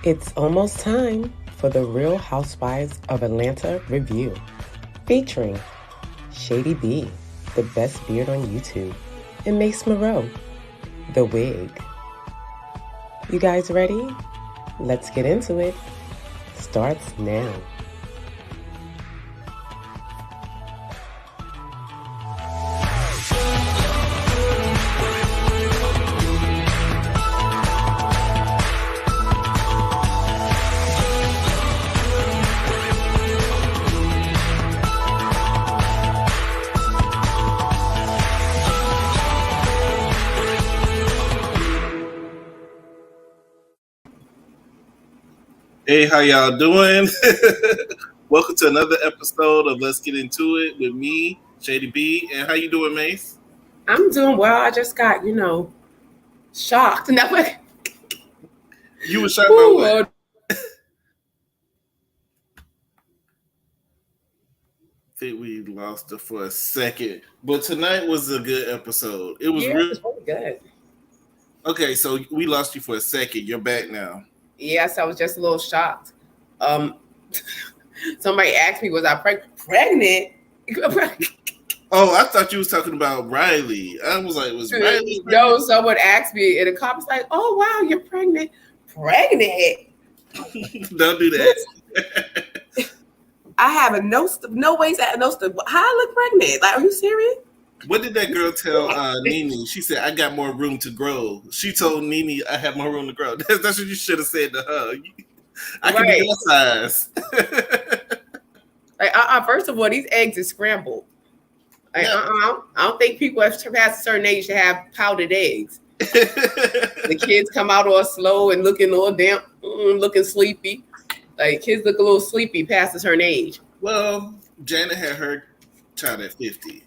It's almost time for the Real Housewives of Atlanta review, featuring Shady B, the best beard on YouTube, and Mace Moreau, the wig. You guys ready? Let's get into it. Starts now. Hey, how y'all doing? Welcome to another episode of Let's Get Into It with me, Shady B. And how you doing, Mace? I'm doing well. I just got, shocked. And You were shocked by what? I think we lost it for a second. But tonight was a good episode. It was really good. Okay, so we lost you for a second. You're back now. Yes, I was just a little shocked. Somebody asked me, was I pregnant? Oh, I thought you was talking about Riley. I was like, was Riley pregnant? No, someone asked me, and the cop was like, oh, wow, you're pregnant. Pregnant? Don't do that. I have no ways at no stuff. How I look pregnant? Like, are you serious? What did that girl tell Nene? She said, I got more room to grow. She told Nene, I have more room to grow. That's what you should have said to her. I can be your size. Like, first of all, these eggs are scrambled. Like, I don't think people past a certain age should have powdered eggs. The kids come out all slow and looking all damp, looking sleepy. Like, kids look a little sleepy past a certain age. Well, Janet had her child at 50.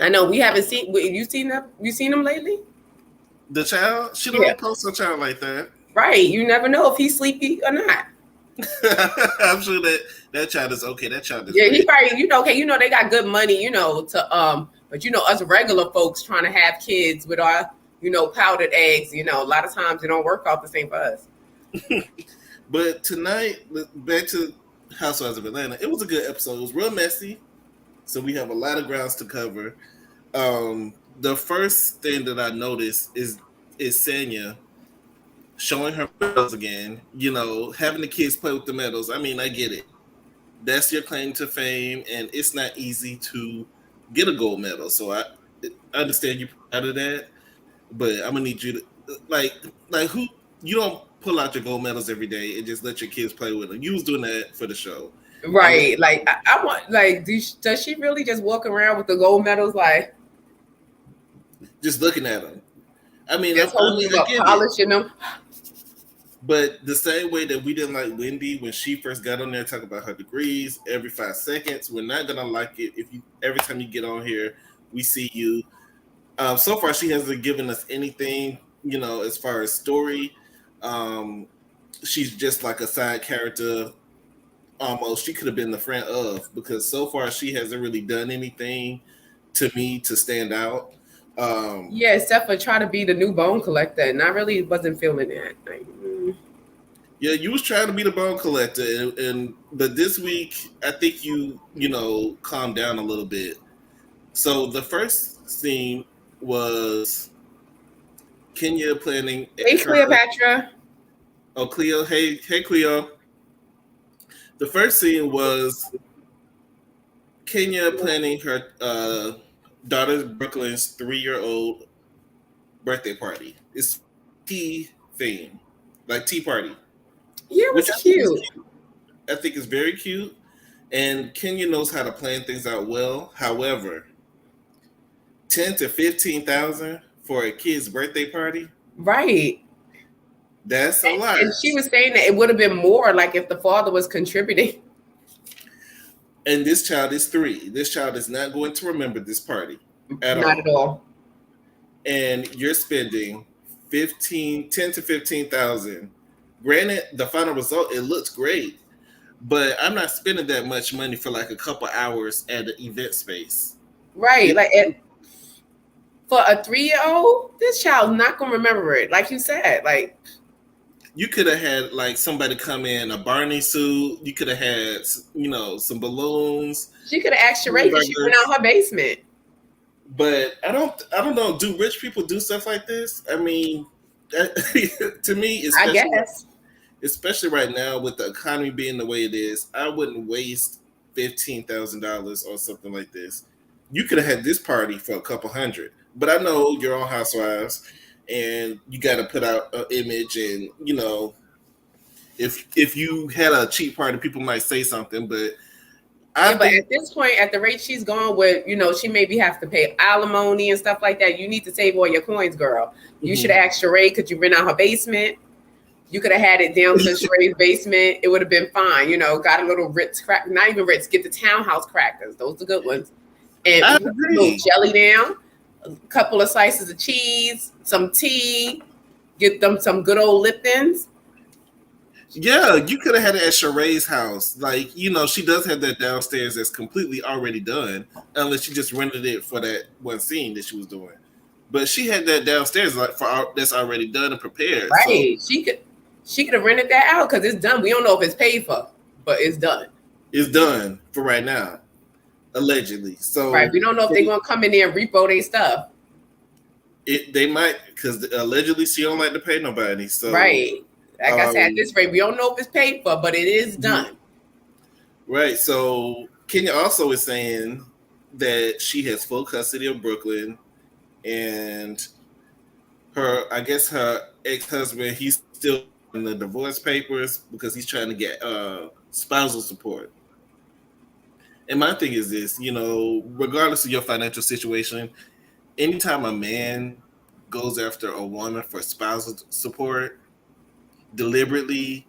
I know. We haven't seen. You seen them? You seen them lately? The child? She don't post her child like that. Right. You never know if he's sleepy or not. I'm sure that child is okay. That child is he probably, they got good money, but us regular folks trying to have kids with our, powdered eggs, a lot of times it don't work out the same for us. But tonight, back to Housewives of Atlanta, it was a good episode. It was real messy, so we have a lot of grounds to cover. The first thing that I noticed is Sanya showing her medals again, having the kids play with the medals. I mean, I get it. That's your claim to fame, and it's not easy to get a gold medal. So I understand you out of that, but I'm gonna need you to like who you don't pull out your gold medals every day and just let your kids play with them. You was doing that for the show, right? I want does she really just walk around with the gold medals like just looking at them? I mean, just holding them up, polishing them. But the same way that we didn't like Wendy when she first got on there talking about her degrees every 5 seconds, we're not gonna like it if you every time you get on here we see you. So far, she hasn't given us anything, as far as story. She's just like a side character. Almost, she could have been the friend of, because so far she hasn't really done anything to me to stand out. Except for trying to be the new bone collector, and I really wasn't feeling that. Yeah, you was trying to be the bone collector, but this week I think you calmed down a little bit. So the first scene was Kenya planning. Hey, Cleopatra. Oh, Cleo. Hey, Cleo. The first scene was Kenya planning her daughter Brooklyn's 3-year-old birthday party. It's tea theme, like tea party. Yeah, it was cute. I think it's very cute, and Kenya knows how to plan things out well. However, 10 to 15,000 for a kid's birthday party, right? That's a lot. And she was saying that it would have been more like if the father was contributing. And this child is 3. This child is not going to remember this party at all. Not at all. And you're spending 10 to 15,000. Granted, the final result, it looks great, but I'm not spending that much money for like a couple hours at an event space. Right. For a 3-year-old, this child's not gonna remember it. Like you said, like You could have had like somebody come in a Barney suit. You could have had, some balloons, She could have asked Sheree because she went hamburgers. out her basement. But I don't know. Do rich people do stuff like this? I mean, to me, I guess. especially right now with the economy being the way it is, I wouldn't waste $15,000 on something like this. You could have had this party for a couple hundred, but I know you're all housewives, and you got to put out an image, and if you had a cheap party, people might say something, but but at this point, at the rate she's going with, she maybe have to pay alimony and stuff like that. You need to save all your coins, girl. You should have asked Sheree, could you rent out her basement? You could have had it down to Sheree's basement. It would have been fine. Got a little Ritz crack, not even Ritz. Get the townhouse crackers. Those are good ones. And a little jelly down, a couple of slices of cheese, some tea. Get them some good old Liptons. Yeah, you could have had it at Sheree's house. Like, she does have that downstairs that's completely already done, unless she just rented it for that one scene that she was doing. But she had that downstairs that's already done and prepared. Right. So she could have rented that out because it's done. We don't know if it's paid for, but it's done. It's done for right now, allegedly. So right, we don't know if they're gonna come in there and repo their stuff. They might, because allegedly she don't like to pay nobody. So right. Like I said, at this rate, we don't know if it's paid for, but it is done. Right. So Kenya also is saying that she has full custody of Brooklyn, and her ex-husband, he's still in the divorce papers because he's trying to get spousal support. And my thing is this, regardless of your financial situation, anytime a man goes after a woman for spousal support deliberately,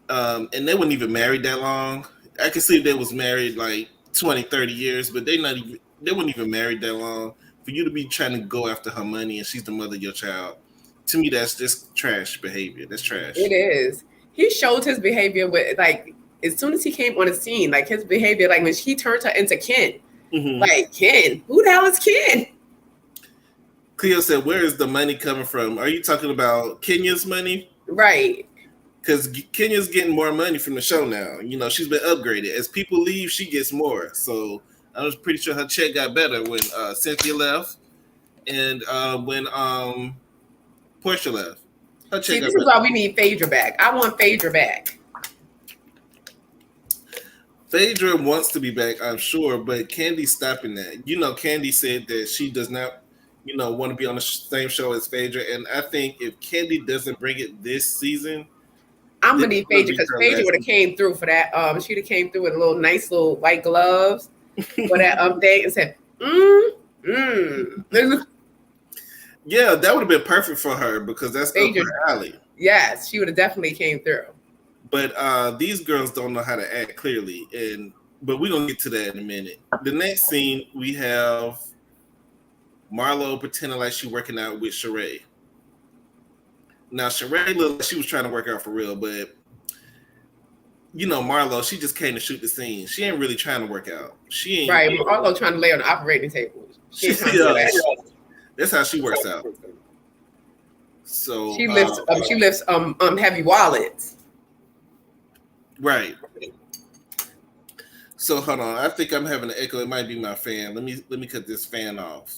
and they weren't even married that long. I can see if they was married like 20, 30 years, but they weren't even married that long. For you to be trying to go after her money and she's the mother of your child, to me, that's just trash behavior. That's trash. It is. He showed his behavior with, like, as soon as he came on the scene, like his behavior, like when he turned her into Ken. Mm-hmm. Like, Ken, who the hell is Ken? Cleo said, where is the money coming from? Are you talking about Kenya's money? Right. Because Kenya's getting more money from the show now. She's been upgraded. As people leave, she gets more. So I was pretty sure her check got better when Cynthia left and when Portia left. Her check See, this is why we need Phaedra back. I want Phaedra back. Phaedra wants to be back, I'm sure, but Candy's stopping that. Candy said that she does not want to be on the same show as Phaedra, and I think if Candy doesn't bring it this season, I'm gonna need Phaedra because Phaedra would have came through for that. She'd have came through with nice little white gloves for that update and said, Yeah, that would have been perfect for her because that's Phaedra, up her alley. Yes, she would have definitely came through. But these girls don't know how to act clearly, but we're gonna get to that in a minute. The next scene we have Marlo pretending like she's working out with Sheree. Now, Sheree looked like she was trying to work out for real, but Marlo, she just came to shoot the scene. She ain't really trying to work out. She ain't right. Marlo trying to lay on the operating table. She ain't trying to do that. That's how she works out. So she lifts heavy wallets. Right. So hold on. I think I'm having an echo. It might be my fan. Let me cut this fan off.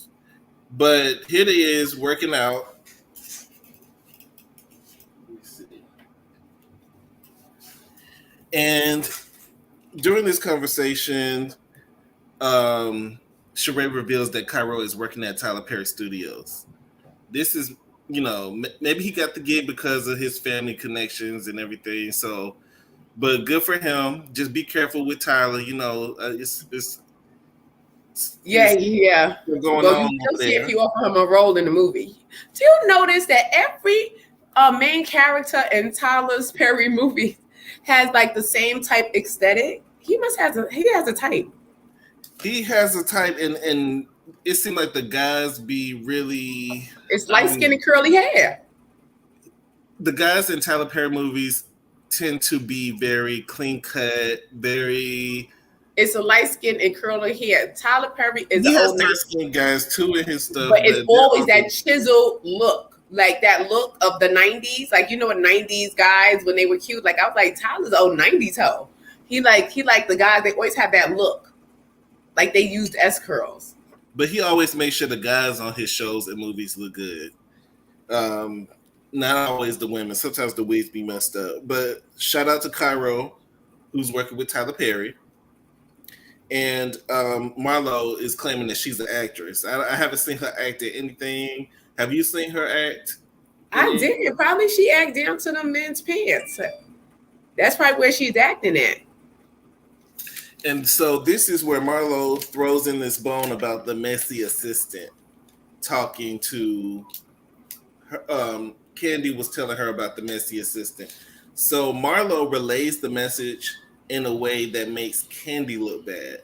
But here they is working out. Let me see. And during this conversation, Sheree reveals that Cairo is working at Tyler Perry Studios. This is, maybe he got the gig because of his family connections and everything. So, but good for him. Just be careful with Tyler. It's yeah. Going on you'll see if you offer him a role in the movie. Do you notice that every main character in Tyler Perry movie has like the same type aesthetic? He has a type. He has a type, and it seems like the guys be really. It's light skin and curly hair. The guys in Tyler Perry movies tend to be very clean cut, very. It's a light skin and curly hair. Tyler Perry is he has dark skin guys too in his stuff, but it's always that chiseled look. like that look of the 90s. Like, you know what 90s guys when they were cute? Like I was like, Tyler's old 90s hoe. He like the guys, they always have that look. Like they used S curls. But he always makes sure the guys on his shows and movies look good. Not always the women. Sometimes the wigs be messed up. But shout out to Cairo, who's working with Tyler Perry. And Marlo is claiming that she's an actress. I haven't seen her act in anything. Have you seen her act? I did. Probably she act down to the men's pants. That's probably where she's acting at. And so this is where Marlo throws in this bone about the messy assistant talking to her. Candy was telling her about the messy assistant. So Marlo relays the message in a way that makes Candy look bad.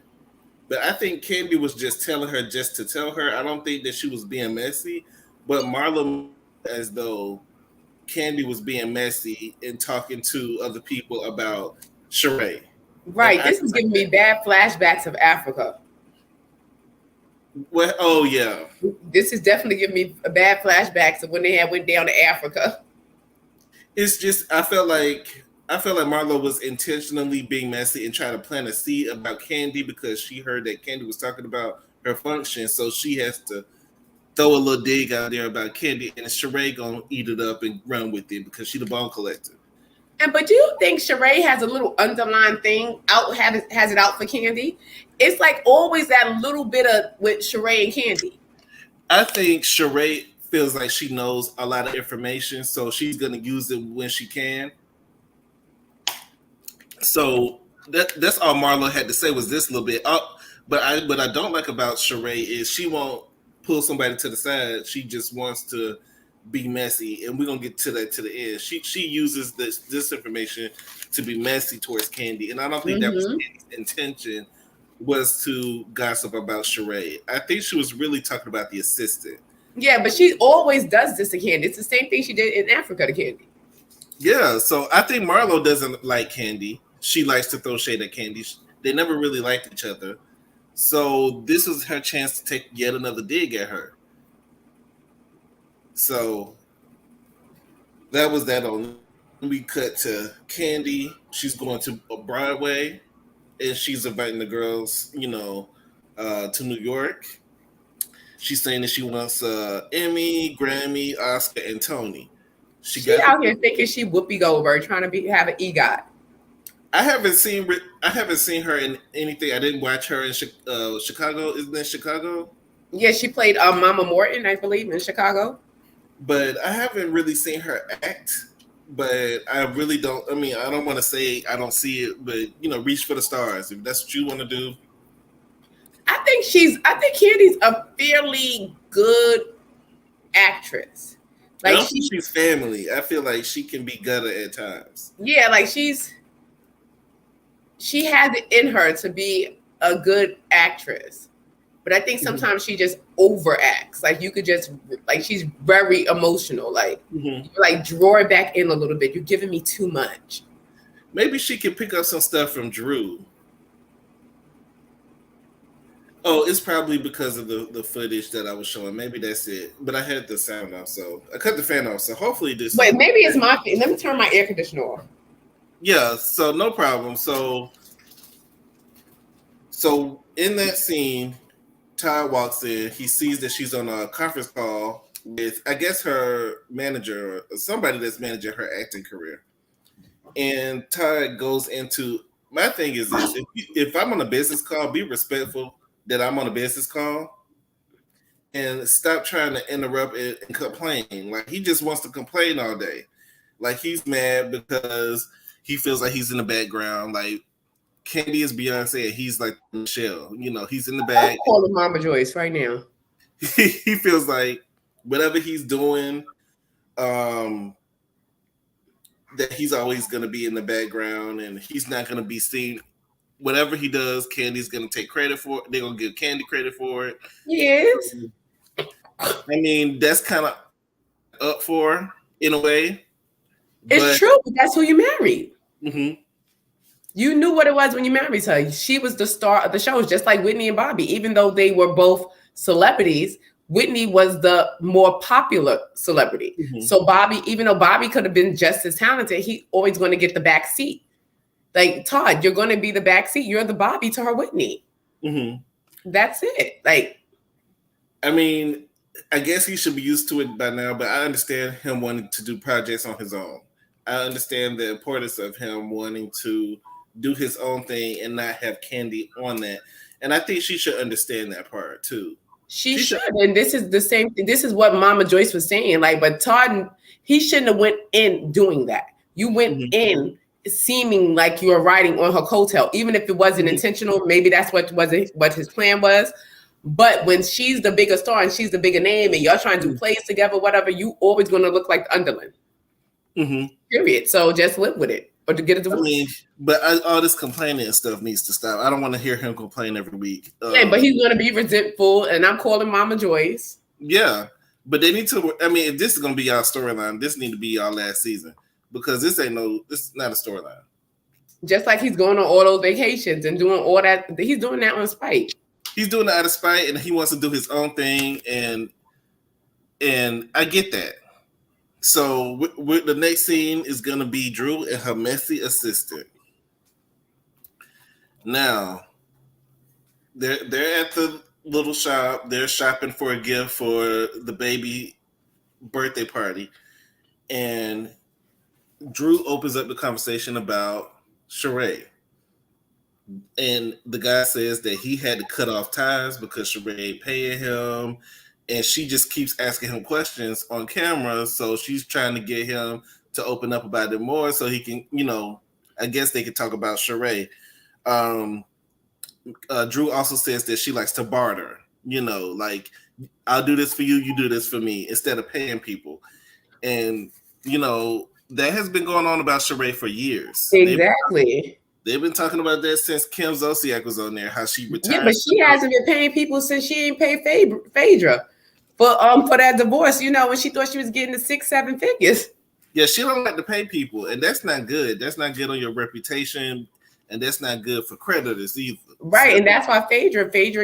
But I think Candy was just telling her just to tell her. I don't think that she was being messy. But Marlo, as though Candy was being messy and talking to other people about Sheree. Right. This is giving me bad flashbacks of Africa. Well, oh yeah. This is definitely giving me bad flashbacks of when they went down to Africa. It's just I felt like Marlo was intentionally being messy and trying to plant a seed about Candy because she heard that Candy was talking about her function, so she has to throw a little dig out there about Candy, and Sheree gonna eat it up and run with it because she the bone collector. But do you think Sheree has a little underlying thing has it out for Candy? It's like always that little bit of with Sheree and Candy. I think Sheree feels like she knows a lot of information, so she's gonna use it when she can. So that's all Marlo had to say was this little bit. But I don't like about Sheree is she won't pull somebody to the side. She just wants to be messy, and we're gonna get to that to the end. She uses this information to be messy towards Candy, and I don't think that was Candy's intention was to gossip about Sheree. I think she was really talking about the assistant. Yeah, but she always does this to Candy. It's the same thing she did in Africa to Candy. Yeah, so I think Marlo doesn't like Candy. She likes to throw shade at Candy. They never really liked each other. So this was her chance to take yet another dig at her. So that was that on. We cut to Candy. She's going to Broadway, and she's inviting the girls, to New York. She's saying that she wants Emmy, Grammy, Oscar, and Tony. She out here thinking she Whoopi Goldberg, trying to have an EGOT. I haven't seen her in anything. I didn't watch her in Chicago. Isn't that Chicago? Yeah, she played Mama Morton, I believe, in Chicago. But I haven't really seen her act. But I really don't. I mean, I don't want to say I don't see it, but reach for the stars if that's what you want to do. I think Candy's a fairly good actress. Like I don't think she's family. I feel like she can be gutter at times. Yeah, like she has it in her to be a good actress. But I think sometimes she just overacts. Like you could just she's very emotional. Like draw it back in a little bit. You're giving me too much. Maybe she can pick up some stuff from Drew. Oh, it's probably because of the footage that I was showing. Maybe that's it. But I had the sound off, so I cut the fan off. So hopefully this. Wait, maybe it's my. Let me turn my air conditioner off. Yeah. So no problem. So in that scene, Todd walks in. He sees that she's on a conference call with, I guess, her manager or somebody that's managing her acting career. And Todd goes into my thing is this: if I'm on a business call, be respectful that I'm on a business call and stop trying to interrupt and complain. Like he just wants to complain all day. Like he's mad because he feels like he's in the background. Like Candy is Beyonce and he's like Michelle. He's in the back. I'm calling Mama Joyce right now. He feels like whatever he's doing, that he's always going to be in the background and he's not going to be seen. Whatever he does, Candy's going to take credit for it. They're going to give Candy credit for it. Yes. I mean, that's kind of up for in a way. It's true. But that's who you married. Mm-hmm. You knew what it was when you married her. She was the star of the show, just like Whitney and Bobby. Even though they were both celebrities, Whitney was the more popular celebrity. Mhm. So Bobby, even though Bobby could have been just as talented, he always going to get the back seat. Like, Todd, you're going to be the back seat. You're the Bobby to her Whitney. Mhm. That's it. Like, I mean, I guess he should be used to it by now, but I understand him wanting to do projects on his own. I understand the importance of him wanting to do his own thing and not have Candy on that. And I think she should understand that part too. she should. And this is the same thing. This is what Mama Joyce was saying. Like, but Todd, he shouldn't have went in doing that. You went in seeming like you were riding on her coattail, even if it wasn't intentional. Maybe that's what his plan was. But when she's the bigger star and she's the bigger name, and y'all trying to do plays together, whatever, you always going to look like the underling. Period. So just live with it, or to get a divorce. I mean, but all this complaining and stuff needs to stop. I don't want to hear him complain every week. Yeah, but he's going to be resentful, and I'm calling Mama Joyce. Yeah, but they need to. I mean, if this is going to be our storyline, this need to be our last season, because this is not a storyline. Just like he's going on all those vacations and doing all that, he's doing that on spite. He's doing it out of spite, and he wants to do his own thing, and I get that. So the next scene is going to be Drew and her messy assistant. Now, they're at the little shop. They're shopping for a gift for the baby birthday party, and Drew opens up the conversation about Sheree. And the guy says that he had to cut off ties because Sheree ain't paying him. And she just keeps asking him questions on camera. So she's trying to get him to open up about it more so he can, I guess they could talk about Sheree. Drew also says that she likes to barter, like, I'll do this for you, you do this for me, instead of paying people. And, that has been going on about Sheree for years. Exactly. They've been talking about that since Kim Zolciak was on there, how she retired. Yeah, but she hasn't been paying people since she ain't paid Phaedra for that divorce, when she thought she was getting the 6-7 figures. Yeah, she don't like to pay people, and that's not good. That's not good on your reputation, and that's not good for creditors either. Right, so, and that's why Phaedra gave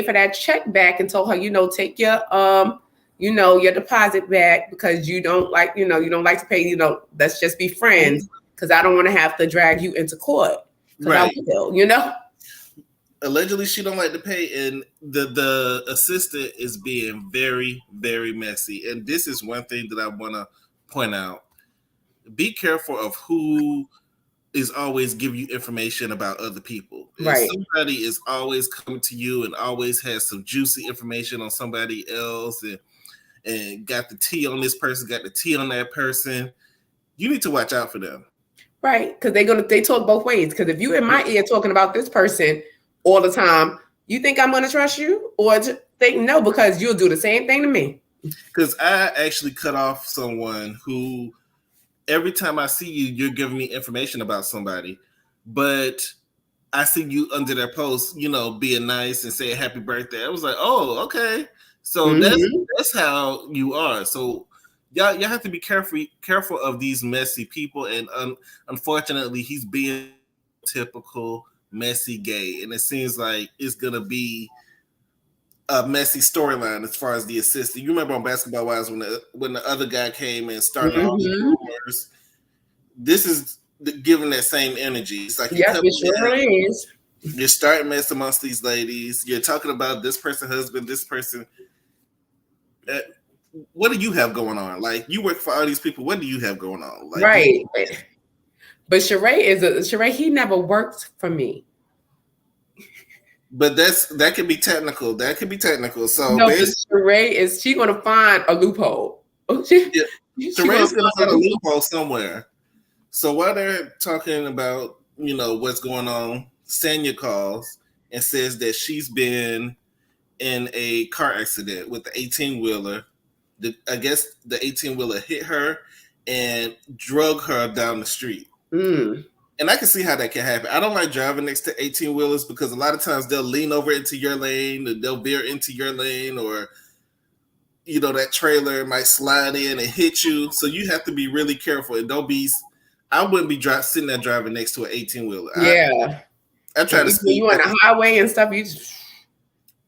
her that check back and told her, take your your deposit back because you don't like to pay, let's just be friends. Because I don't want to have to drag you into court. Right. I will, Allegedly, she don't like to pay, and the assistant is being very, very messy. And this is one thing that I want to point out. Be careful of who is always giving you information about other people. Right. If somebody is always coming to you and always has some juicy information on somebody else and got the tea on this person, got the tea on that person, you need to watch out for them. Right, because they talk both ways. Because if you in my ear talking about this person all the time, you think I'm gonna trust you, or think no, because you'll do the same thing to me. Because I actually cut off someone who every time I see you, you're giving me information about somebody, but I see you under their post, being nice and saying happy birthday. I was like, oh, okay, so that's how you are. So. Y'all have to be careful of these messy people, and unfortunately, he's being typical messy gay, and it seems like it's gonna be a messy storyline as far as the assistant. You remember on Basketball Wives when the other guy came and started all the rumors. This is giving that same energy. It's like you're starting mess amongst these ladies. You're talking about this person's husband, this person. What do you have going on? Like, you work for all these people. What do you have going on? Like, right. But Sheree, he never worked for me. But that can be technical. That can be technical. So no, Sheree is she gonna find a loophole? Sheree's gonna find a loophole somewhere. So while they're talking about, what's going on, Sanya calls and says that she's been in a car accident with the 18-wheeler. I guess the 18-wheeler hit her and drug her down the street. And I can see how that can happen. I don't like driving next to 18-wheelers because a lot of times they'll lean over into your lane, and they'll veer into your lane, or that trailer might slide in and hit you. So you have to be really careful and I wouldn't be sitting there driving next to an 18-wheeler. Yeah. I try to speed. You on the highway and stuff,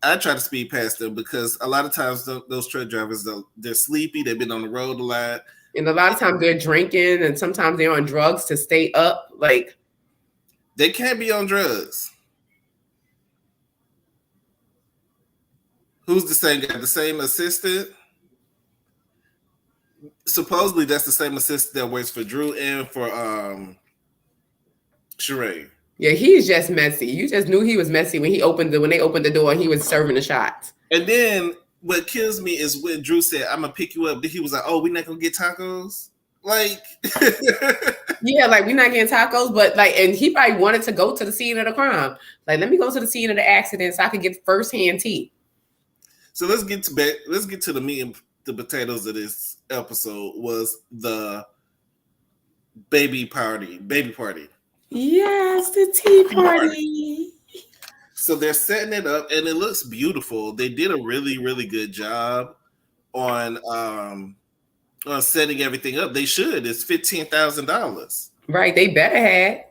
I try to speed past them because a lot of times those truck drivers, they're sleepy. They've been on the road a lot. And a lot of times they're drinking, and sometimes they're on drugs to stay up. Like, they can't be on drugs. Who's the same guy? The same assistant? Supposedly that's the same assistant that works for Drew and for Sheree. yeah, he's just messy. You just knew he was messy when they opened the door and he was serving the shots. And then what kills me is when Drew said, "I'm gonna pick you up." He was like, "Oh, we're not gonna get tacos." Like, yeah, like we're not getting tacos, but like, and he probably wanted to go to the scene of the crime. Like, let me go to the scene of the accident so I can get firsthand tea. So let's get to the meat and the potatoes of this episode. Was the baby party? Yes, the tea party. So they're setting it up, and it looks beautiful. They did a really, really good job on setting everything up. They should. It's $15,000. Right. They better have.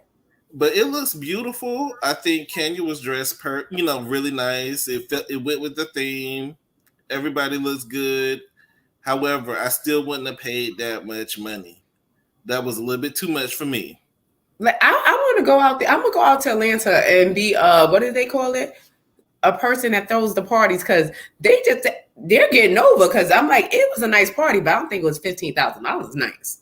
But it looks beautiful. I think Kenya was dressed really nice. It went with the theme. Everybody looks good. However, I still wouldn't have paid that much money. That was a little bit too much for me. Like, I want to go out there. I'm gonna go out to Atlanta and be what do they call it? A person that throws the parties, because they're getting over. Because I'm like, it was a nice party, but I don't think it was $15,000 nice.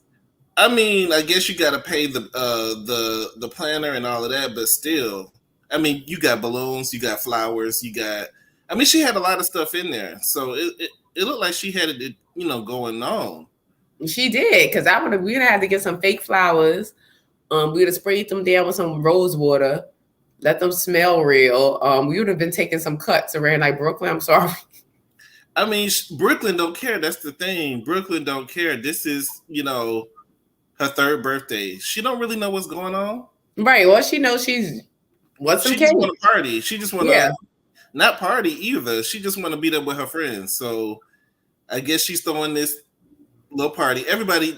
I mean, I guess you got to pay the planner and all of that, but still, I mean, you got balloons, you got flowers, I mean, she had a lot of stuff in there, so it looked like she had it, going on. She did, because we'd have to get some fake flowers. We would have sprayed them down with some rose water, let them smell real. We would have been taking some cuts around like Brooklyn. I'm sorry. I mean, Brooklyn don't care. That's the thing. Brooklyn don't care. This is, her third birthday. She don't really know what's going on. Right. Well, she knows she just want to party. She just want to not party either. She just want to be there with her friends. So I guess she's throwing this little party. Everybody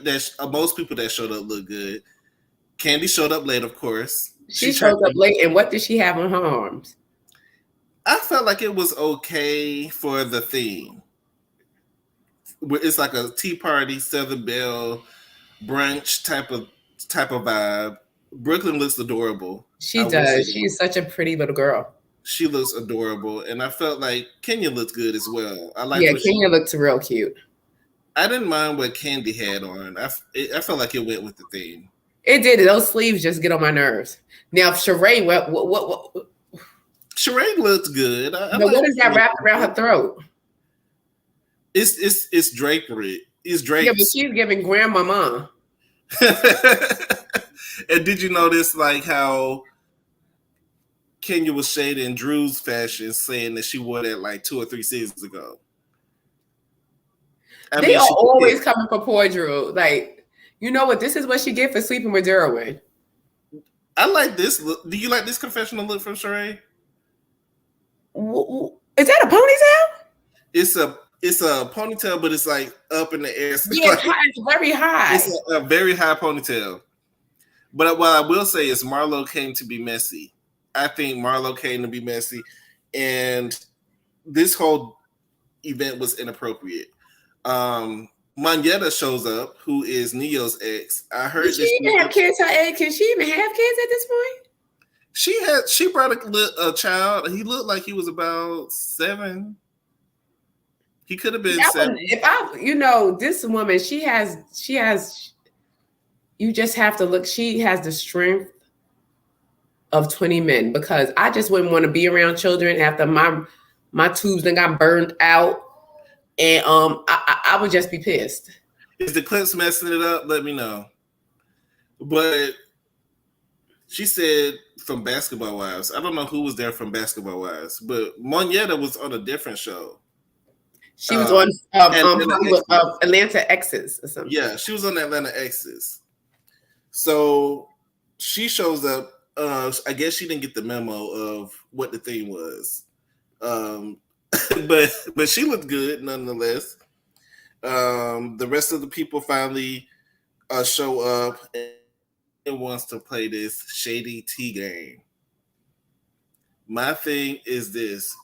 most people that showed up look good. Candy showed up late, of course. She showed up late, and what did she have on her arms? I felt like it was okay for the theme. It's like a tea party, Southern Belle, brunch type of vibe. Brooklyn looks adorable. She does. She's such a pretty little girl. She looks adorable, and I felt like Kenya looked good as well. Kenya looks real cute. I didn't mind what Candy had on. I felt like it went with the theme. It did. Those sleeves just get on my nerves. Now, Sheree, what? Sheree looks good. What is that wrapped around her throat? It's drapery. It's drapes. Yeah, but she's giving grandmama. And did you notice like how Kenya was shading Drew's fashion, saying that she wore that like 2 or 3 seasons ago? They are always coming for poor Drew. Like, you know what? This is what she get for sleeping with Derwin. I like this look. Do you like this confessional look from Sheree? Is that a ponytail? It's a ponytail, but it's like up in the air. Yeah, it's very high. It's a very high ponytail. But what I will say is Marlo came to be messy. I think Marlo came to be messy, and this whole event was inappropriate. Monyetta shows up, who is Neo's ex. I heard Did she even have kids? Her ex? Can she even have kids at this point? She brought a child. He looked like he was about 7. He could have been 7. This woman, she has. You just have to look. She has the strength of 20 men, because I just wouldn't want to be around children after my tubes then got burned out. And I would just be pissed. Is the clips messing it up? Let me know. But she said from Basketball Wives. I don't know who was there from Basketball Wives, but Monyetta was on a different show. She was on Atlanta Exes or something. Yeah, she was on Atlanta Exes. So she shows up. I guess she didn't get the memo of what the theme was. But she looked good nonetheless. The rest of the people finally show up and wants to play this shady tea game. My thing is this: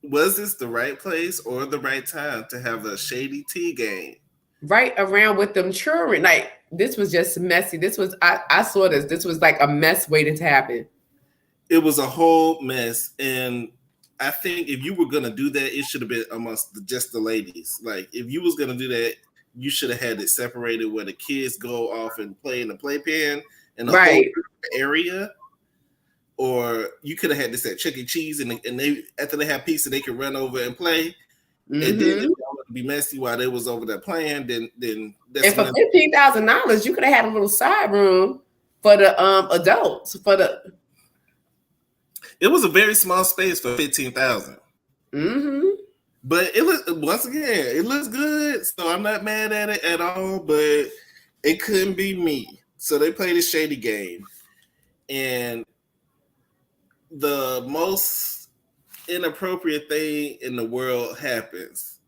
Was this the right place or the right time to have a shady tea game? Right around with them children. Like, this was just messy. This was, I saw this. This was like a mess waiting to happen. It was a whole mess. And I think if you were going to do that, it should have been amongst just the ladies. Like, if you was going to do that, you should have had it separated where the kids go off and play in the playpen in the whole area. Or you could have had this at Chuck E. Cheese, and they after they have pizza, they could run over and play. And then if y'all want to be messy while they was over there playing, then that's and for $15,000, you could have had a little side room for the adults. It was a very small space for $15,000. But it looks, once again, it looks good, so I'm not mad at it at all. But it couldn't be me, so they played a shady game, and the most inappropriate thing in the world happens.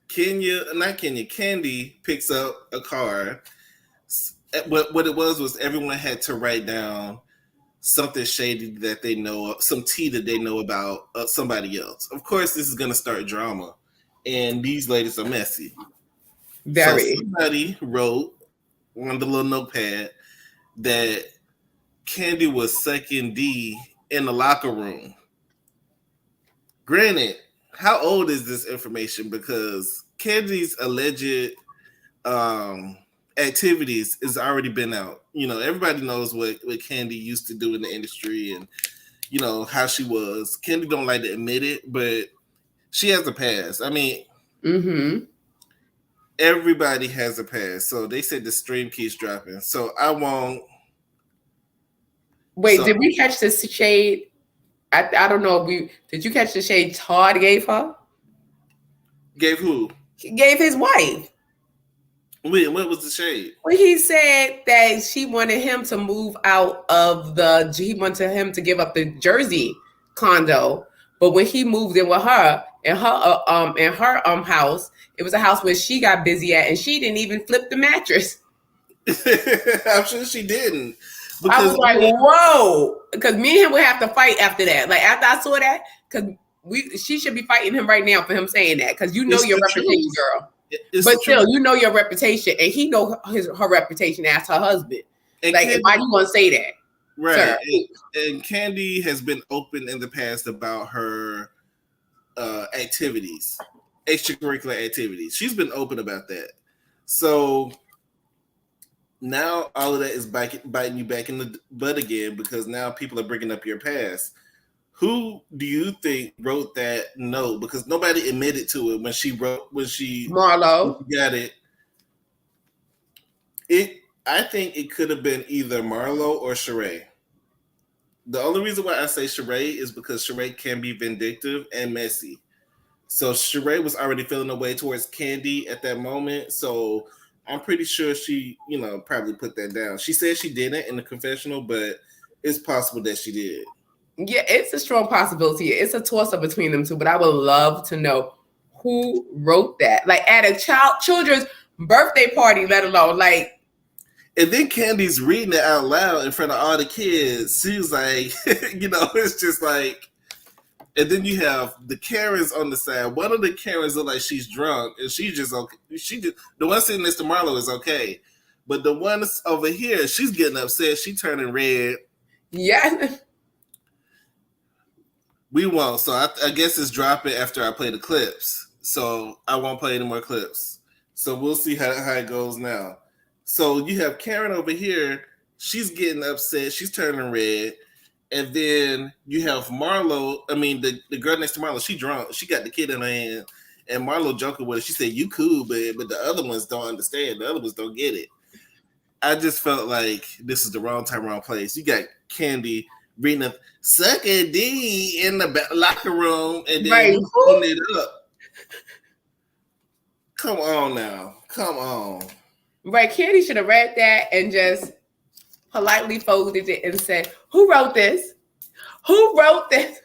Candy picks up a card. What it was everyone had to write down something shady that they know, some tea that they know about somebody else. Of course, this is going to start drama, and these ladies are messy. Very. So somebody wrote on the little notepad that Candy was sucking D in the locker room. Granted, how old is this information? Because Candy's alleged activities has already been out. You know, everybody knows what Candy used to do in the industry, and you know how she was. Candy don't like to admit it, but she has a past. I mean, everybody has a past. So they said the stream keeps dropping. So I won't. Wait, did we catch the shade? I don't know if did you catch the shade Todd gave her? Gave who? He gave his wife. Wait, what was the shade? Well, he said that she wanted him to move out of he wanted him to give up the Jersey condo. But when he moved in with her in her house, it was a house where she got busy at, and she didn't even flip the mattress. I'm sure she didn't. I was like, whoa, because me and him would have to fight after that. Like, after I saw that, because she should be fighting him right now for him saying that, because you know your reputation, girl. But still, you know your reputation, and he know her reputation as her husband. And like, Candy, why do you want to say that? Right. And Candy has been open in the past about her activities, extracurricular activities. She's been open about that. So now all of that is biting you back in the butt again, because now people are bringing up your past. Who do you think wrote that note? Because nobody admitted to it when she Marlo got it. I think it could have been either Marlo or Sheree. The only reason why I say Sheree is because Sheree can be vindictive and messy. So Sheree was already feeling her way towards Candy at that moment. So I'm pretty sure she, probably put that down. She said she didn't in the confessional, but it's possible that she did. Yeah, it's a strong possibility. It's a toss-up between them two, but I would love to know who wrote that. Like, at a children's birthday party, let alone, like. And then Candy's reading it out loud in front of all the kids. She's like, it's just like. And then you have the Karens on the side. One of the Karens look like she's drunk, and she's just okay. The one sitting next to Marlo is okay, but the one over here, she's getting upset. She turning red. Yeah. We won't. So I guess it's dropping after I play the clips. So I won't play any more clips. So we'll see how it goes now. So you have Karen over here. She's getting upset. She's turning red. And then you have Marlo. I mean, the girl next to Marlo, she drunk. She got the kid in her hand. And Marlo joking with her. She said, "You cool, but the other ones don't understand. The other ones don't get it." I just felt like this is the wrong time, wrong place. You got Candy reading a suck a D in the locker room and then pulling it up. Come on now. Come on. Right. Candy should have read that and just politely folded it and said, "Who wrote this? Who wrote this?"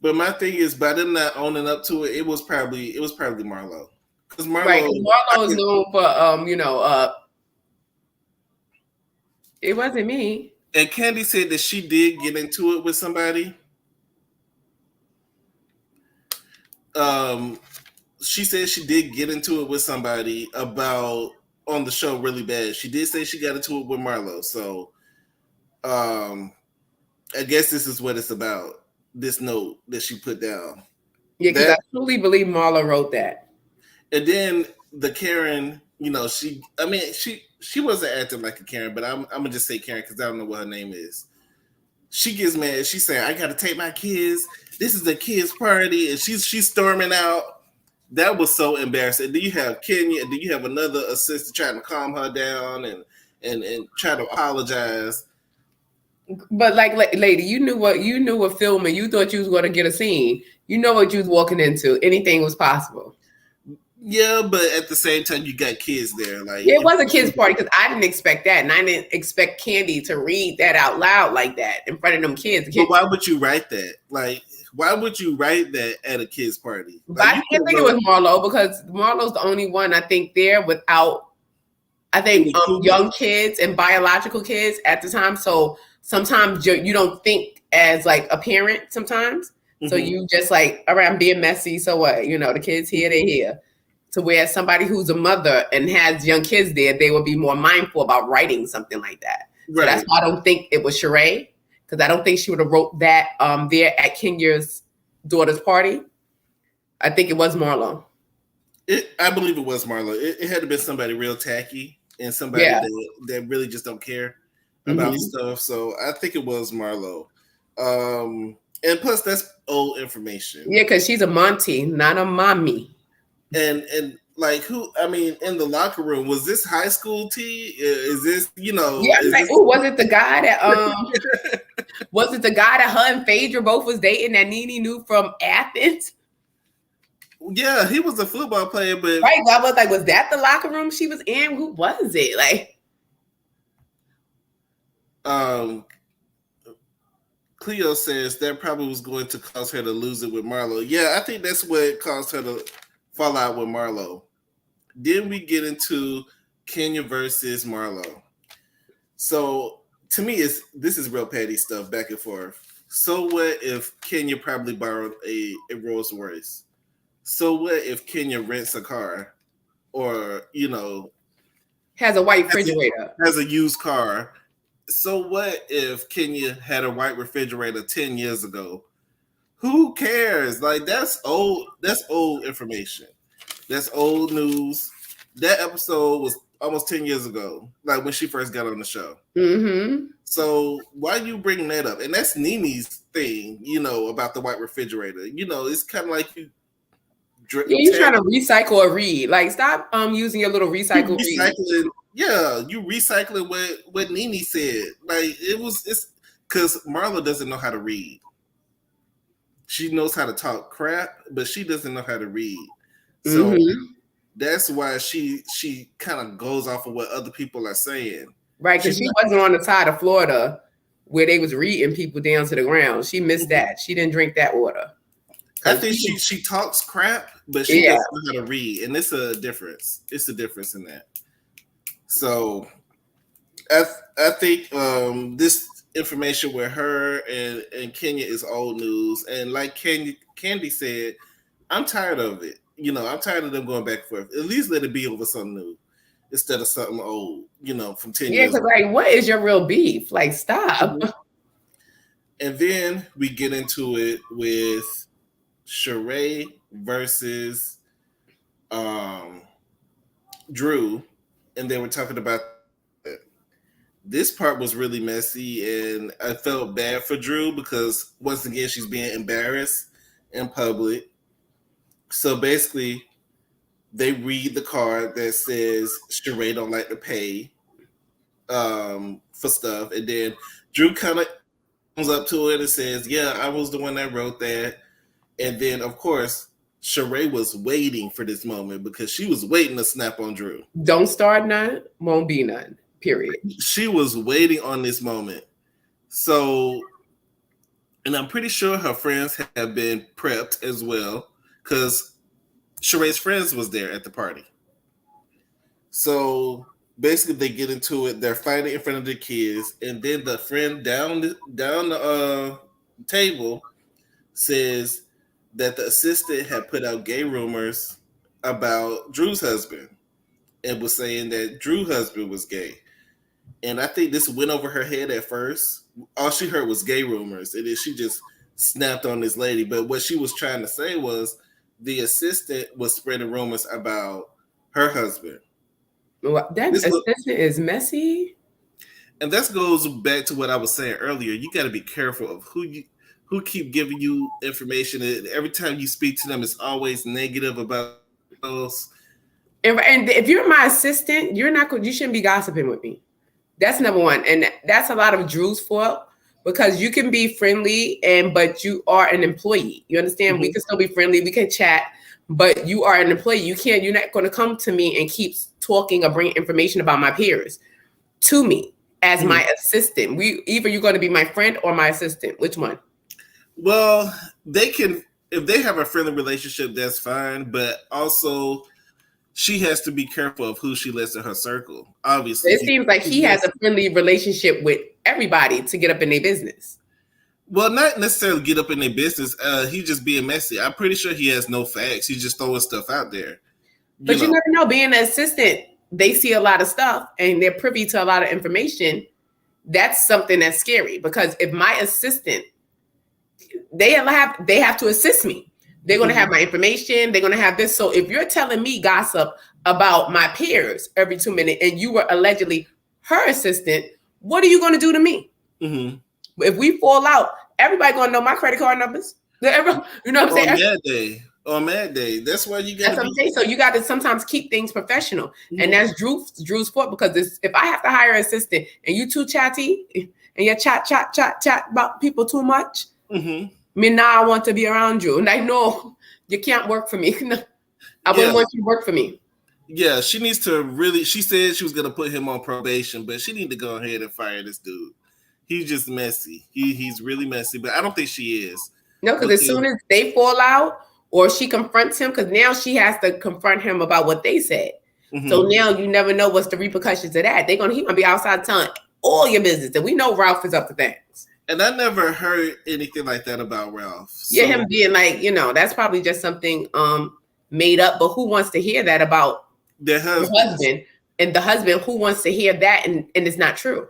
But my thing is, by them not owning up to it, it was probably Marlo. Because Marlo is known for it wasn't me. And Candy said that she did get into it with somebody. um, she said she did get into it with somebody about on the show really bad. She did say she got into it with Marlo. So I guess this is what it's about. This note that she put down. Yeah, because I truly believe Marlo wrote that. And then the Karen, she wasn't acting like a Karen, but I'm gonna just say Karen because I don't know what her name is. She gets mad. She's saying, "I gotta take my kids. This is a kids' party," and she's storming out. That was so embarrassing. Do you have Kenya? Do you have another assistant trying to calm her down and try to apologize? But like, lady, you knew what filming. You thought you was going to get a scene. You know what you was walking into. Anything was possible. Yeah, but at the same time, you got kids there. Like, yeah, it was a kids' party because I didn't expect that, and I didn't expect Candy to read that out loud like that in front of them kids. But why would you write that? Like, why would you write that at a kids' party? Like, I didn't think it was Marlo because Marlo's the only one I think there without, I think, young kids and biological kids at the time. So sometimes you don't think as like a parent sometimes. Mm-hmm. So you just like, all right, I'm being messy. So what? The kids here, they're here. To where somebody who's a mother and has young kids there, they will be more mindful about writing something like that. Right. So that's why I don't think it was Sheree, because I don't think she would have wrote that there at Kenya's daughter's party. I think it was Marlo. I believe it was Marlo. It had to be somebody real tacky and somebody that really just don't care about stuff. So I think it was Marlo. And plus, that's old information. Yeah, because she's a Monty, not a mommy. And like who? I mean, in the locker room, was this high school tea? Is this Yeah, like, was it the guy that was it the guy that her and Phaedra both was dating that Nene knew from Athens? Yeah, he was a football player, but right. I was like, was that the locker room she was in? Who was it? Like, Cleo says that probably was going to cause her to lose it with Marlo. Yeah, I think that's what caused her to fall out with Marlo. Then we get into Kenya versus Marlo. So to me, this is real petty stuff back and forth. So what if Kenya probably borrowed a Rolls Royce? So what if Kenya rents a car, or has a white refrigerator, has a used car? So what if Kenya had a white refrigerator 10 years ago? Who cares? Like, that's old information. That's old news. That episode was almost 10 years ago, like when she first got on the show. Mm-hmm. So why you bring that up? And that's Nene's thing, about the white refrigerator. It's kind of like you're trying to recycle or read. Like, stop using your little recycle. Yeah, you recycling what Nene said. Like, it's because Marlo doesn't know how to read. She knows how to talk crap, but she doesn't know how to read. So that's why she kind of goes off of what other people are saying. Right, because she wasn't on the side of Florida where they was reading people down to the ground. She missed that. She didn't drink that water. I think she talks crap, but she doesn't know how to read, and it's a difference. It's a difference in that. So I think this information with her and Kenya is old news. And like Candy said, I'm tired of it. I'm tired of them going back and forth. At least let it be over something new instead of something old, from 10 years. Yeah, because like, what is your real beef? Like, stop. And then we get into it with Sheree versus Drew, and they were talking about it. This part was really messy, and I felt bad for Drew because once again she's being embarrassed in public. So basically, they read the card that says Sheree don't like to pay for stuff, and then Drew kind of comes up to it and says, "Yeah, I was the one that wrote that." And then, of course, Sheree was waiting for this moment because she was waiting to snap on Drew. Don't start none, won't be none, period. She was waiting on this moment. So, and I'm pretty sure her friends have been prepped as well because Sheree's friends was there at the party. So, basically, they get into it. They're fighting in front of the kids. And then the friend down the table says, that the assistant had put out gay rumors about Drew's husband and was saying that Drew's husband was gay. And I think this went over her head at first. All she heard was gay rumors, and then she just snapped on this lady. But what she was trying to say was the assistant was spreading rumors about her husband. Well, that assistant is messy. And that goes back to what I was saying earlier. You got to be careful of who keep giving you information. And every time you speak to them, it's always negative about else. And if you're my assistant, you shouldn't be gossiping with me. That's number one. And that's a lot of Drew's fault because you can be friendly but you are an employee. You understand? Mm-hmm. We can still be friendly. We can chat, but you are an employee. You're not going to come to me and keep talking or bring information about my peers to me as my assistant. Either you're going to be my friend or my assistant. Which one? Well, they can, if they have a friendly relationship, that's fine. But also, she has to be careful of who she lets in her circle. Obviously, it seems like he has a friendly relationship with everybody to get up in their business. Well, not necessarily get up in their business. He's just being messy. I'm pretty sure he has no facts. He's just throwing stuff out there. But you never know. Being an assistant, they see a lot of stuff and they're privy to a lot of information. That's something that's scary because if my assistant, they have to assist me. They're going to have my information. They're going to have this. So if you're telling me gossip about my peers every 2 minutes and you were allegedly her assistant, what are you going to do to me? Mm-hmm. If we fall out, everybody going to know my credit card numbers. You know what I'm saying? On Mad Day. That's why you got to be. So you got to sometimes keep things professional. Mm-hmm. And that's Drew's fault because if I have to hire an assistant and you too chatty and you chat about people too much, me now I want to be around you. And I know you can't work for me. I wouldn't want you to work for me. Yeah, she needs to really, she said she was going to put him on probation, but she need to go ahead and fire this dude. He's just messy. He's really messy, but I don't think she is. No, because as soon as they fall out or she confronts him, because now she has to confront him about what they said. Mm-hmm. So now you never know what's the repercussions of that. He's going to be outside telling all your business. And we know Ralph is up to things. And I never heard anything like that about Ralph. Yeah, him being like, that's probably just something made up. But who wants to hear that about their husband? And the husband, who wants to hear that and it's not true,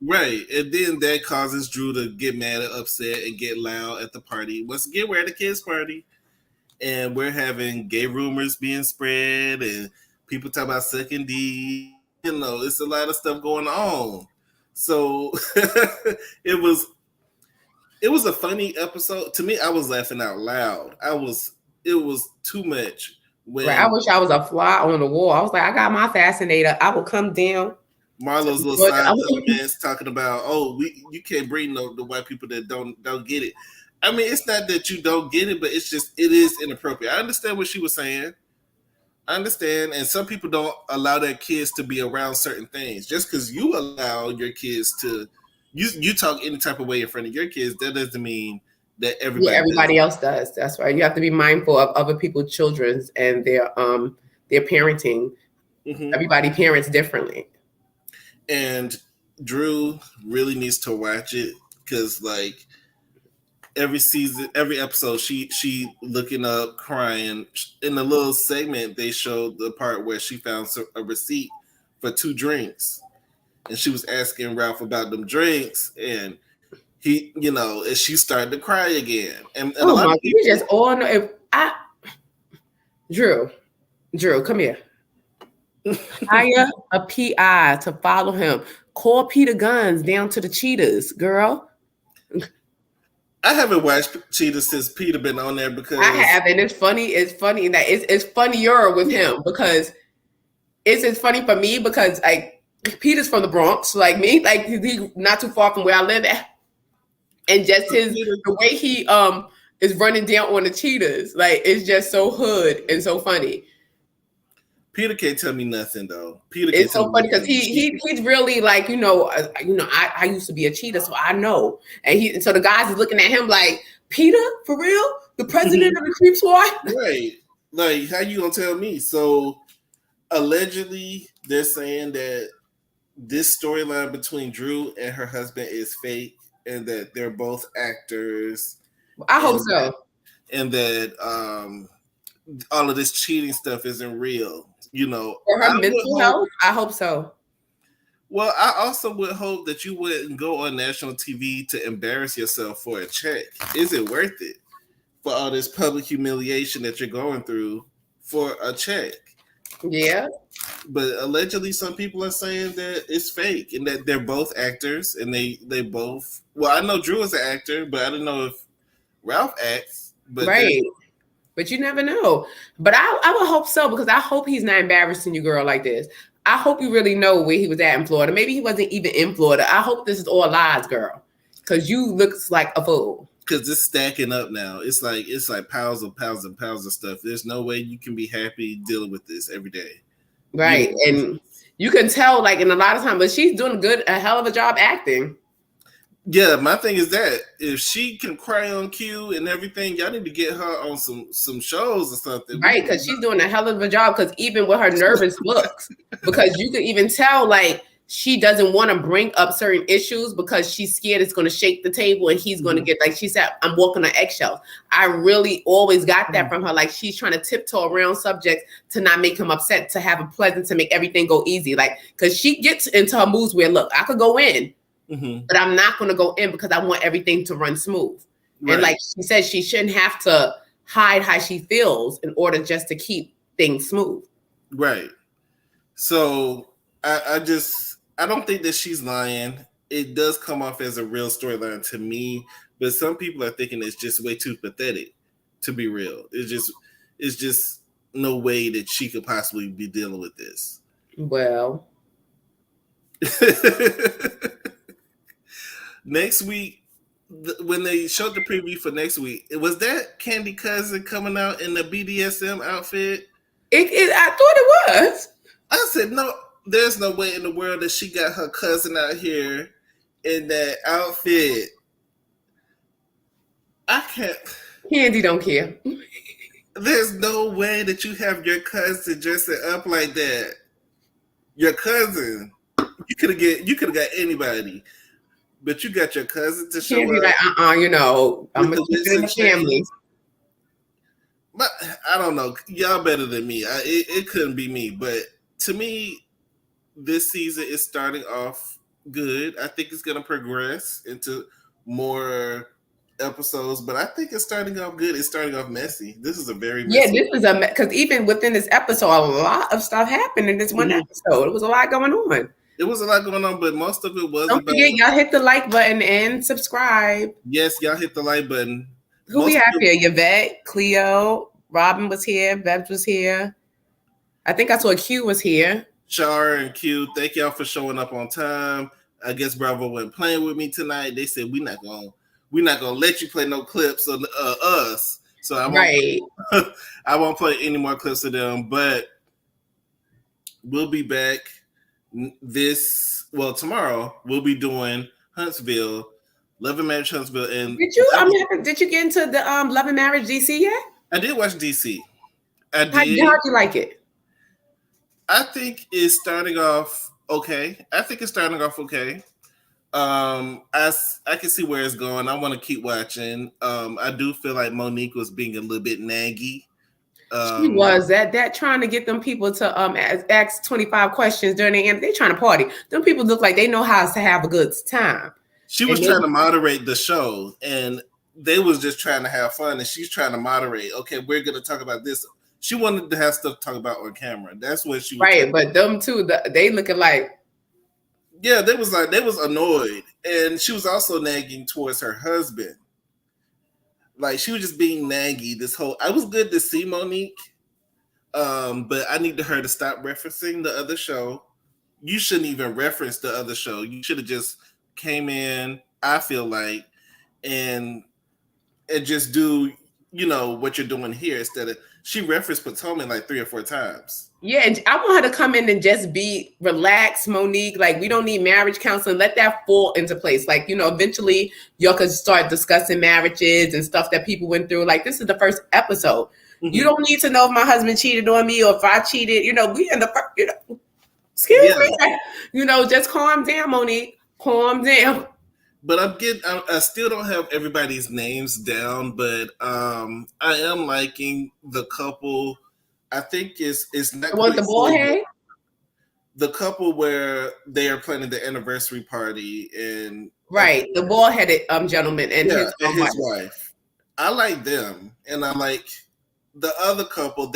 Right. And then that causes Drew to get mad and upset and get loud at the party. Once again, we're at a kids' party. And we're having gay rumors being spread and people talk about sucking D. It's a lot of stuff going on. So it was a funny episode. To me, I was laughing out loud. It was too much. I wish I was a fly on the wall. I was like, I got my fascinator. I will come down. Marlo's little side comments talking about, you can't bring the white people that don't get it. I mean, it's not that you don't get it, but it is inappropriate. I understand what she was saying. I understand. And some people don't allow their kids to be around certain things. Just because you allow your kids to, you talk any type of way in front of your kids, that doesn't mean that everybody else does. That's right. You have to be mindful of other people's children's and their parenting. Mm-hmm. Everybody parents differently. And Drew really needs to watch it because, like, every season, every episode, she looking up, crying. In the little segment, they showed the part where she found a receipt for 2 drinks, and she was asking Ralph about them drinks, and he, and she started to cry again. And a lot of people you just all know. Drew, come here. Hire a PI to follow him. Call Peter Guns down to the Cheetahs, girl. I haven't watched Cheetahs since Peter been on there because I have, and it's funny. It's funny that it's funnier with him because it's funny for me because like Peter's from the Bronx, like me, like he's not too far from where I live at, and just the way he is running down on the Cheetahs, like it's just so hood and so funny. Peter can't tell me nothing though. It's so funny because he's really like I used to be a cheetah, so I know. And so the guys is looking at him like, Peter, for real, the president of the Creep Squad, right? Like, how you gonna tell me? So allegedly, they're saying that this storyline between Drew and her husband is fake, and that they're both actors. I hope so. and that all of this cheating stuff isn't real. You know, For her mental health, I hope so. Well, I also would hope that you wouldn't go on national TV to embarrass yourself for a check. Is it worth it for all this public humiliation that you're going through for a check? Yeah. But allegedly, some people are saying that it's fake and that they're both actors and they both. Well, I know Drew is an actor, but I don't know if Ralph acts. But right. But you never know. But I would hope so, because I hope he's not embarrassing you, girl, like this. I hope you really know where he was at in Florida. Maybe he wasn't even in Florida. I hope this is all lies, girl, because you looks like a fool. Because it's stacking up now. It's like piles and piles and piles of stuff. There's no way you can be happy dealing with this every day. Right. You know? And you can tell, like, in a lot of time, but she's doing a hell of a job acting. Yeah, my thing is that if she can cry on cue and everything, y'all need to get her on some shows or something. Right, because she's doing a hell of a job, because even with her nervous looks, because you could even tell, like, she doesn't want to bring up certain issues because she's scared it's going to shake the table and he's going to get, like she said, I'm walking on eggshells. I really always got that from her. Like, she's trying to tiptoe around subjects to not make him upset, to have a pleasant, to make everything go easy. Like, because she gets into her moods where, look, I could go in, but I'm not going to go in because I want everything to run smooth. Right. And like she said, she shouldn't have to hide how she feels in order just to keep things smooth. Right. So I don't think that she's lying. It does come off as a real storyline to me, but some people are thinking it's just way too pathetic to be real. It's just no way that she could possibly be dealing with this. Well, next week, when they showed the preview for next week, was that Candy Cousin coming out in the BDSM outfit? I thought it was. I said, no, there's no way in the world that she got her cousin out here in that outfit. I can't. Candy don't care. There's no way that you have your cousin dressing up like that. Your cousin. You could have got anybody. But you got your cousin to show Candy, up. Like, you know, I'm going to keep it in the family. But I don't know. Y'all better than me. It couldn't be me. But to me, this season is starting off good. I think it's going to progress into more episodes, but I think it's starting off good. It's starting off messy. This is a very messy. Yeah, this is because even within this episode, a lot of stuff happened in this one episode. It was a lot going on. It was a lot going on, but most of it was. Don't forget, y'all hit the like button and subscribe. Yes, y'all hit the like button. Who we have here? Yvette, Cleo, Robin was here, Bebs was here. I think I saw Q was here. Char and Q, thank y'all for showing up on time. I guess Bravo wasn't playing with me tonight. They said we're not gonna let you play no clips of us. So I won't play any more clips of them. But we'll be back tomorrow. We'll be doing Huntsville, Love and Marriage Huntsville. And did you get into the Love and Marriage DC yet? I did watch DC. I did. How'd you like it? I think it's starting off okay. I can see where it's going. I want to keep watching. I do feel like Monique was being a little bit naggy. She was that trying to get them people to ask 25 questions during the end. They trying to party. Them people look like they know how to have a good time. She was trying to moderate the show, and they was just trying to have fun. And she's trying to moderate. Okay, we're gonna talk about this. She wanted to have stuff to talk about on camera. That's what she was right. But them two, they looking like. Yeah, they was annoyed, and she was also nagging towards her husband. Like, she was just being naggy. I was good to see Monique, but I needed her to stop referencing the other show. You shouldn't even reference the other show. You should have just came in, I feel like, and just do, what you're doing here instead of, she referenced Potomac like 3 or 4 times. Yeah, and I want her to come in and just be relaxed, Monique. Like, we don't need marriage counseling. Let that fall into place. Like, eventually y'all could start discussing marriages and stuff that people went through. Like, this is the first episode. Mm-hmm. You don't need to know if my husband cheated on me or if I cheated. We in the first, excuse me. Just calm down, Monique. Calm down. but I still don't have everybody's names down, but I am liking the couple. I think it's not Want the quite bald head? the couple where they are planning the anniversary party and Right, the bald headed gentleman and yeah, his and his wife. wife. I like them, and I like the other couple.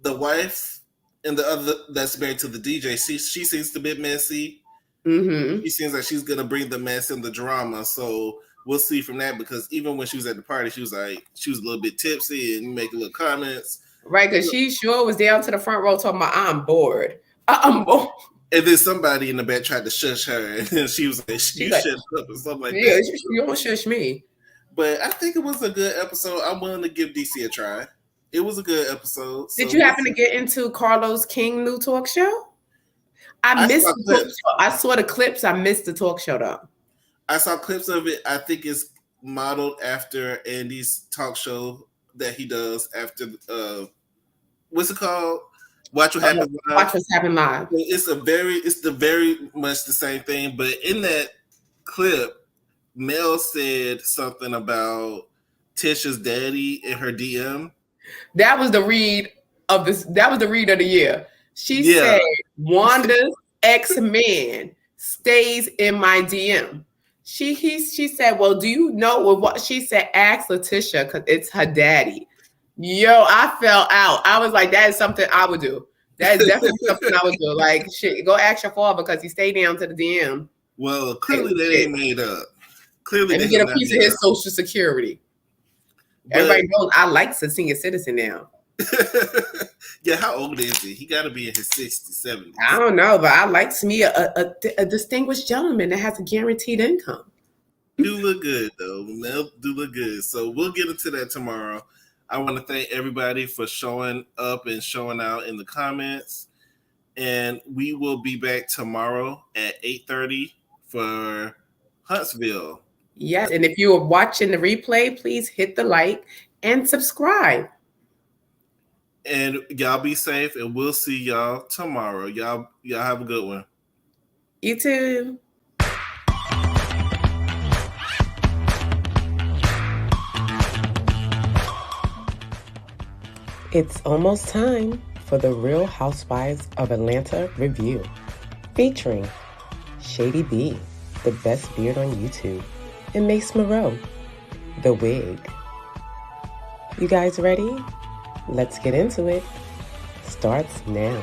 The wife and the other that's married to the DJ. She seems to be messy. Mm-hmm. She seems like she's gonna bring the mess and the drama. So we'll see from that, because even when she was at the party, she was a little bit tipsy and making little comments. Right, because she sure was down to the front row talking about, I'm bored. I'm bored. And then somebody in the back tried to shush her, and she was like, "You shut up," or something like yeah, that. you don't shush me. But I think it was a good episode. I'm willing to give DC a try. It was a good episode. Did you happen to get into Carlos King new talk show? I missed saw the talk show. I saw the clips. I missed the talk show though. I saw clips of it. I think it's modeled after Andy's talk show that he does after what's it called? Watch What Happens Live. Watch What's Happening Live. It's very much the same thing, but in that clip, Mel said something about Tisha's daddy in her DM. That was the read of this. That was the read of the year. She said, Wanda's ex-man stays in my DM. She said, well, do you know what she said? Ask Letitia because it's her daddy. Yo, I fell out. I was like, that is something I would do. That is definitely something I would do. Like, shit, go ask your father because he stayed down to the DM. Well, clearly that ain't made up. Clearly, and he get a piece of his Social Security. But everybody knows I like a senior citizen now. Yeah, how old is he? He got to be in his 60s, 70s. I don't know, but I like me a distinguished gentleman that has a guaranteed income. Do look good, though. Mel do look good. So we'll get into that tomorrow. I want to thank everybody for showing up and showing out in the comments. And we will be back tomorrow at 8:30 for Huntsville. Yes, and if you are watching the replay, please hit the like and subscribe. And y'all be safe, and we'll see y'all tomorrow. Y'all have a good one. You too. It's almost time for the Real Housewives of Atlanta review, featuring Shady B, the best beard on YouTube, and Mace Moreau, the wig. You guys ready? Let's get into it. Starts now.